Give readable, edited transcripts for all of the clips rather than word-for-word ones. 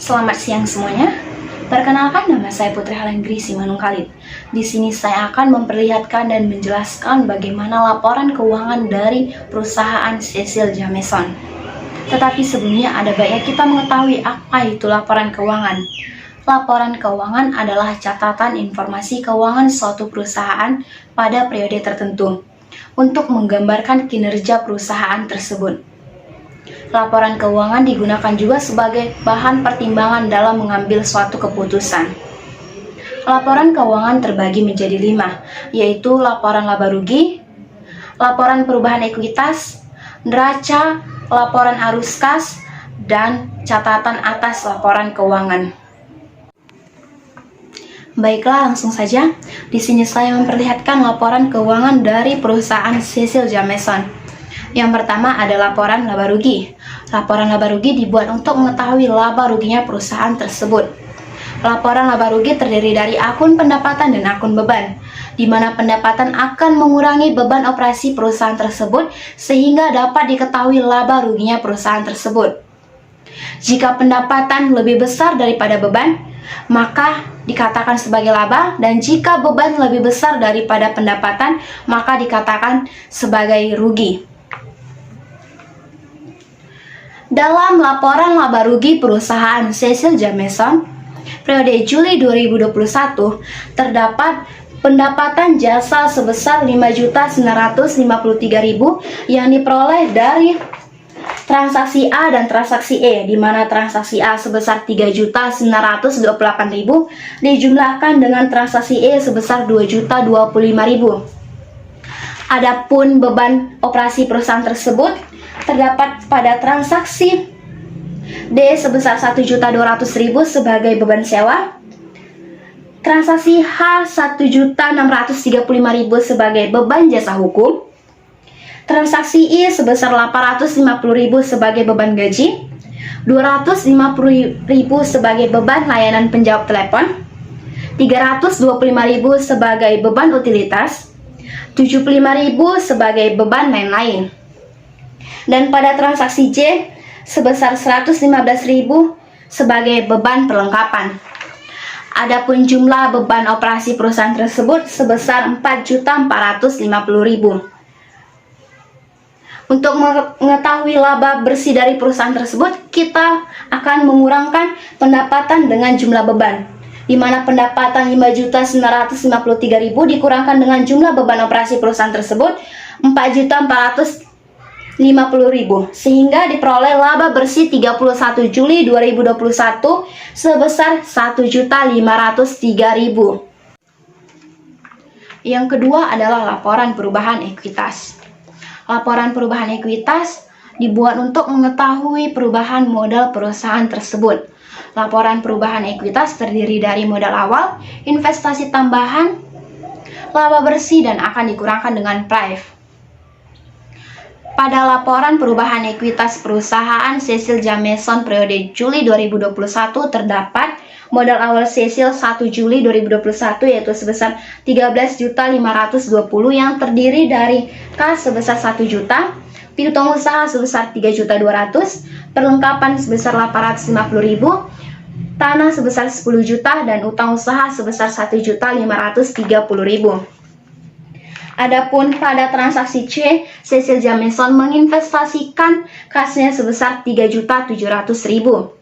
Selamat siang semuanya. Perkenalkan, nama saya Putri Halendri Simanungkalit. Di sini saya akan memperlihatkan dan menjelaskan bagaimana laporan keuangan dari perusahaan Cecil Jameson. Tetapi sebelumnya ada baiknya kita mengetahui apa itu laporan keuangan. Laporan keuangan adalah catatan informasi keuangan suatu perusahaan pada periode tertentu untuk menggambarkan kinerja perusahaan tersebut. Laporan keuangan digunakan juga sebagai bahan pertimbangan dalam mengambil suatu keputusan. Laporan keuangan terbagi menjadi 5, yaitu laporan laba rugi, laporan perubahan ekuitas, neraca, laporan arus kas, dan catatan atas laporan keuangan. Baiklah, langsung saja. Di sini saya memperlihatkan laporan keuangan dari perusahaan Cecil Jameson. Yang pertama ada laporan laba rugi. Laporan laba rugi dibuat untuk mengetahui laba ruginya perusahaan tersebut. Laporan laba rugi terdiri dari akun pendapatan dan akun beban, di mana pendapatan akan mengurangi beban operasi perusahaan tersebut sehingga dapat diketahui laba ruginya perusahaan tersebut. Jika pendapatan lebih besar daripada beban, maka dikatakan sebagai laba, dan jika beban lebih besar daripada pendapatan, maka dikatakan sebagai rugi. Dalam laporan laba rugi perusahaan Cecil Jameson, periode Juli 2021, terdapat pendapatan jasa sebesar 5.953.000 yang diperoleh dari transaksi A dan transaksi E, di mana transaksi A sebesar 3.928.000 dijumlahkan dengan transaksi E sebesar 2.025.000. Adapun beban operasi perusahaan tersebut terdapat pada transaksi D sebesar 1.200.000 sebagai beban sewa, transaksi H 1.635.000 sebagai beban jasa hukum, transaksi I sebesar 850.000 sebagai beban gaji, 250.000 sebagai beban layanan penjawab telepon, 325.000 sebagai beban utilitas, 75.000 sebagai beban lain-lain. Dan pada transaksi J sebesar 115.000 sebagai beban perlengkapan. Adapun jumlah beban operasi perusahaan tersebut sebesar 4.450.000. Untuk mengetahui laba bersih dari perusahaan tersebut, kita akan mengurangkan pendapatan dengan jumlah beban, di mana pendapatan 5.953.000 dikurangkan dengan jumlah beban operasi perusahaan tersebut 4.450.000, sehingga diperoleh laba bersih 31 Juli 2021 sebesar 1.503.000. Yang kedua adalah laporan perubahan ekuitas. Laporan perubahan ekuitas dibuat untuk mengetahui perubahan modal perusahaan tersebut. Laporan perubahan ekuitas terdiri dari modal awal, investasi tambahan, laba bersih, dan akan dikurangkan dengan price. Pada laporan perubahan ekuitas perusahaan Cecil Jameson periode Juli 2021 terdapat modal awal Cecil 1 Juli 2021 yaitu sebesar 13.520 yang terdiri dari kas sebesar 1 juta, piutang usaha sebesar 3.200.000, perlengkapan sebesar 850.000, tanah sebesar 10 juta, dan utang usaha sebesar 1.530.000. Adapun pada transaksi C, Cecil Jameson menginvestasikan kasnya sebesar 3.700.000.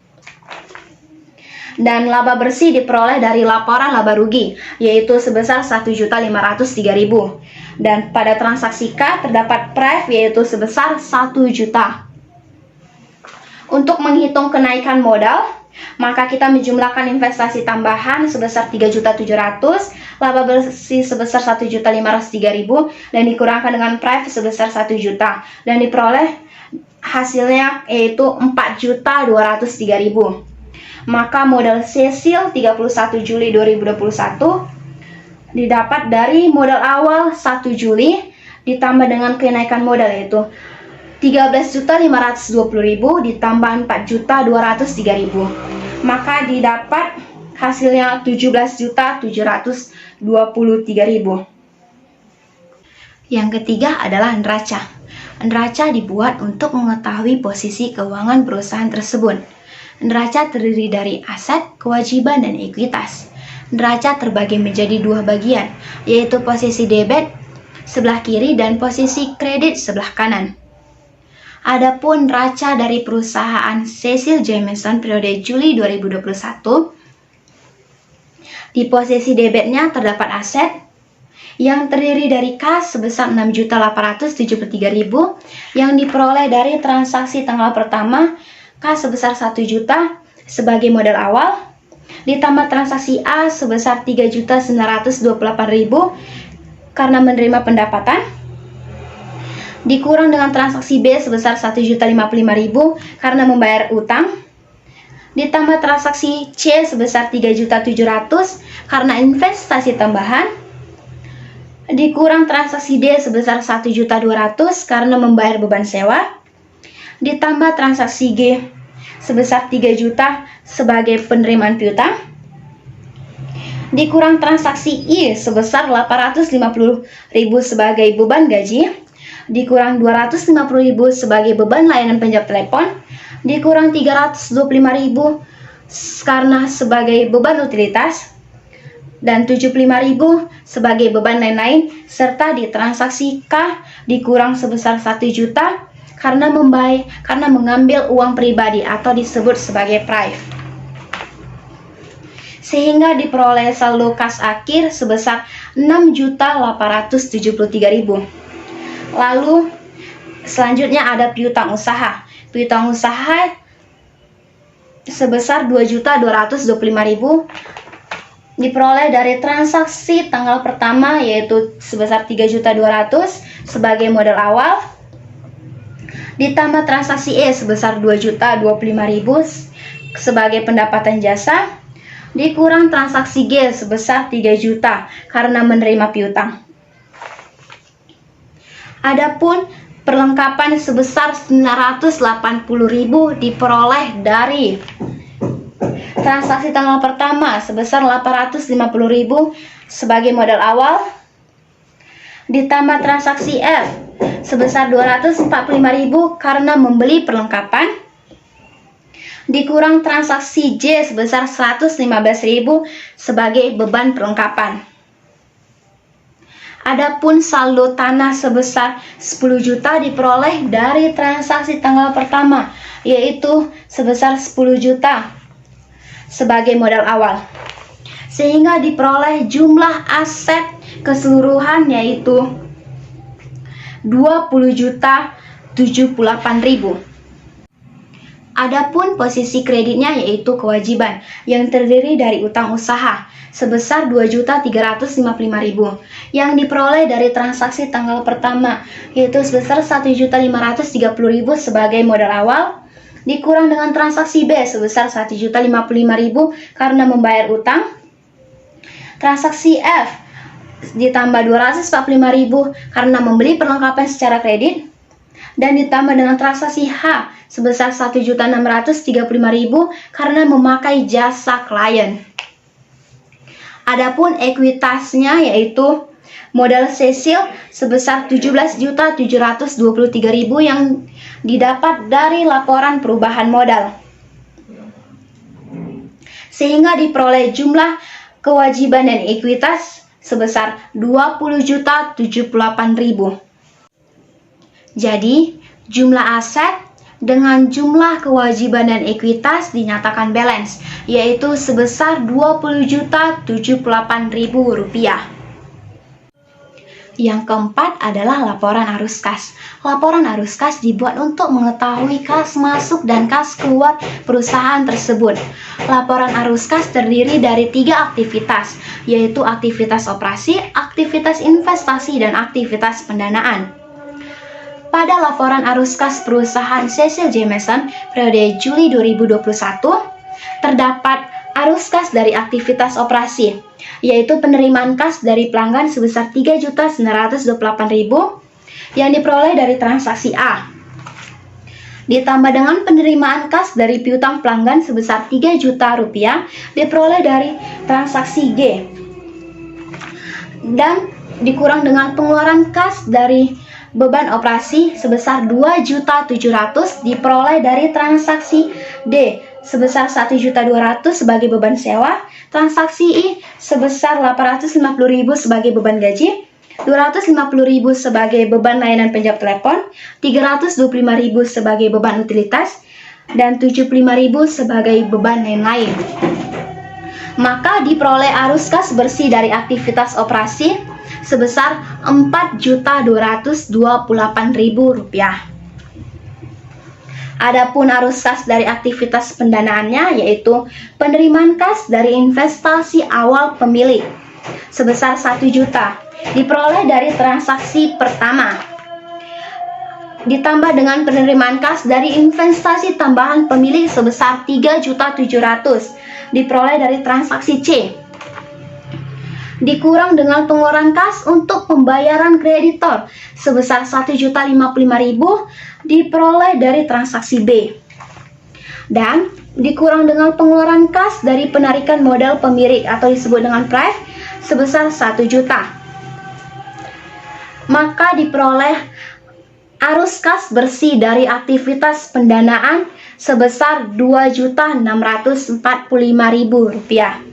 Dan laba bersih diperoleh dari laporan laba rugi, yaitu sebesar 1.503.000. Dan pada transaksi K terdapat price, yaitu sebesar 1 juta. Untuk menghitung kenaikan modal, maka kita menjumlahkan investasi tambahan sebesar 3.700.000, laba bersih sebesar 1.503.000, dan dikurangkan dengan price sebesar 1 juta, dan diperoleh hasilnya yaitu 4.203.000. Maka modal Cecil 31 Juli 2021 didapat dari modal awal 1 Juli ditambah dengan kenaikan modal yaitu 13.520.000 ditambah 4.203.000, maka didapat hasilnya 17.723.000. Yang ketiga adalah neraca. Neraca dibuat untuk mengetahui posisi keuangan perusahaan tersebut. Neraca terdiri dari aset, kewajiban, dan ekuitas. Neraca terbagi menjadi dua bagian, yaitu posisi debit sebelah kiri dan posisi kredit sebelah kanan. Adapun neraca dari perusahaan Cecil Jameson periode Juli 2021, di posisi debitnya terdapat aset yang terdiri dari kas sebesar 6.873.000 yang diperoleh dari transaksi tanggal pertama, kas sebesar 1 juta sebagai modal awal, ditambah transaksi A sebesar 3.928.000 karena menerima pendapatan, dikurang dengan transaksi B sebesar 1.055.000 karena membayar utang, ditambah transaksi C sebesar 3.700.000 karena investasi tambahan, dikurang transaksi D sebesar 1.200.000 karena membayar beban sewa, ditambah transaksi G sebesar 3 juta sebagai penerimaan piutang, dikurang transaksi I sebesar 850.000 sebagai beban gaji, dikurang 250.000 sebagai beban layanan penjawab telepon, dikurang 325.000 karena sebagai beban utilitas, dan 75.000 sebagai beban lain-lain, serta di transaksi K dikurang sebesar 1 juta karena mengambil uang pribadi atau disebut sebagai prive, sehingga diperoleh saldo kas akhir sebesar 6.873.000. Lalu selanjutnya ada piutang usaha. Piutang usaha sebesar 2.225.000 diperoleh dari transaksi tanggal pertama, yaitu sebesar 3.200.000 sebagai modal awal, ditambah transaksi E sebesar 2.025.000 sebagai pendapatan jasa, dikurang transaksi G sebesar 3 juta karena menerima piutang. Adapun perlengkapan sebesar 980.000 diperoleh dari transaksi tanggal pertama sebesar 850.000 sebagai modal awal, ditambah transaksi F sebesar 245.000 karena membeli perlengkapan, dikurang transaksi J sebesar 115.000 sebagai beban perlengkapan. Adapun saldo tanah sebesar 10 juta diperoleh dari transaksi tanggal pertama, yaitu sebesar 10 juta sebagai modal awal, sehingga diperoleh jumlah aset keseluruhan yaitu 20.078.000. Adapun posisi kreditnya yaitu kewajiban yang terdiri dari utang usaha sebesar 2.355.000 yang diperoleh dari transaksi tanggal pertama, yaitu sebesar 1.530.000 sebagai modal awal, dikurang dengan transaksi B sebesar 1.055.000 karena membayar utang, transaksi F ditambah 245.000 karena membeli perlengkapan secara kredit, dan ditambah dengan transaksi H sebesar 1.635.000 karena memakai jasa klien. Adapun ekuitasnya yaitu modal Cecil sebesar 17.723.000 yang didapat dari laporan perubahan modal, sehingga diperoleh jumlah kewajiban dan ekuitas sebesar 20.078.000. Jadi, jumlah aset dengan jumlah kewajiban dan ekuitas dinyatakan balance, yaitu sebesar 20.078.000 rupiah. Yang keempat adalah laporan arus kas. Laporan arus kas dibuat untuk mengetahui kas masuk dan kas keluar perusahaan tersebut. Laporan arus kas terdiri dari 3 aktivitas, yaitu aktivitas operasi, aktivitas investasi, dan aktivitas pendanaan. Pada laporan arus kas perusahaan Cecil Jameson periode Juli 2021, terdapat arus kas dari aktivitas operasi, yaitu penerimaan kas dari pelanggan sebesar 3.928.000 yang diperoleh dari transaksi A, ditambah dengan penerimaan kas dari piutang pelanggan sebesar 3 juta rupiah diperoleh dari transaksi G, dan dikurang dengan pengeluaran kas dari beban operasi sebesar 2.700.000 diperoleh dari transaksi D, sebesar 1.200.000 sebagai beban sewa, transaksi I sebesar 850.000 sebagai beban gaji, 250.000 sebagai beban layanan penjawab telepon, 325.000 sebagai beban utilitas, dan 75.000 sebagai beban lain-lain. Maka diperoleh arus kas bersih dari aktivitas operasi sebesar Rp4.228.000. Adapun arus kas dari aktivitas pendanaannya yaitu penerimaan kas dari investasi awal pemilik sebesar 1 juta diperoleh dari transaksi pertama, ditambah dengan penerimaan kas dari investasi tambahan pemilik sebesar 3.700.000 diperoleh dari transaksi C, dikurang dengan pengeluaran kas untuk pembayaran kreditor sebesar 1.055.000 diperoleh dari transaksi B, dan dikurang dengan pengeluaran kas dari penarikan modal pemilik atau disebut dengan PREF sebesar 1 juta. Maka diperoleh arus kas bersih dari aktivitas pendanaan sebesar Rp2.645.000.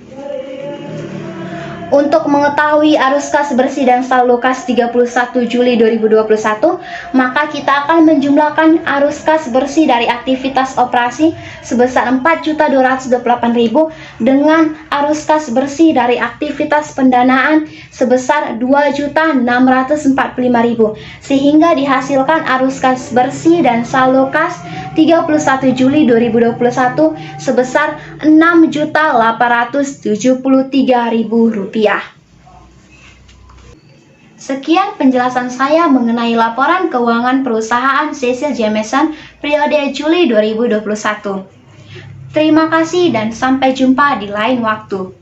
Untuk mengetahui arus kas bersih dan saldo kas 31 Juli 2021, maka kita akan menjumlahkan arus kas bersih dari aktivitas operasi sebesar Rp4.228.000 dengan arus kas bersih dari aktivitas pendanaan sebesar Rp2.645.000, sehingga dihasilkan arus kas bersih dan saldo kas 31 Juli 2021 sebesar Rp6.873.000. Sekian penjelasan saya mengenai laporan keuangan perusahaan Cecil Jameson periode Juli 2021. Terima kasih dan sampai jumpa di lain waktu.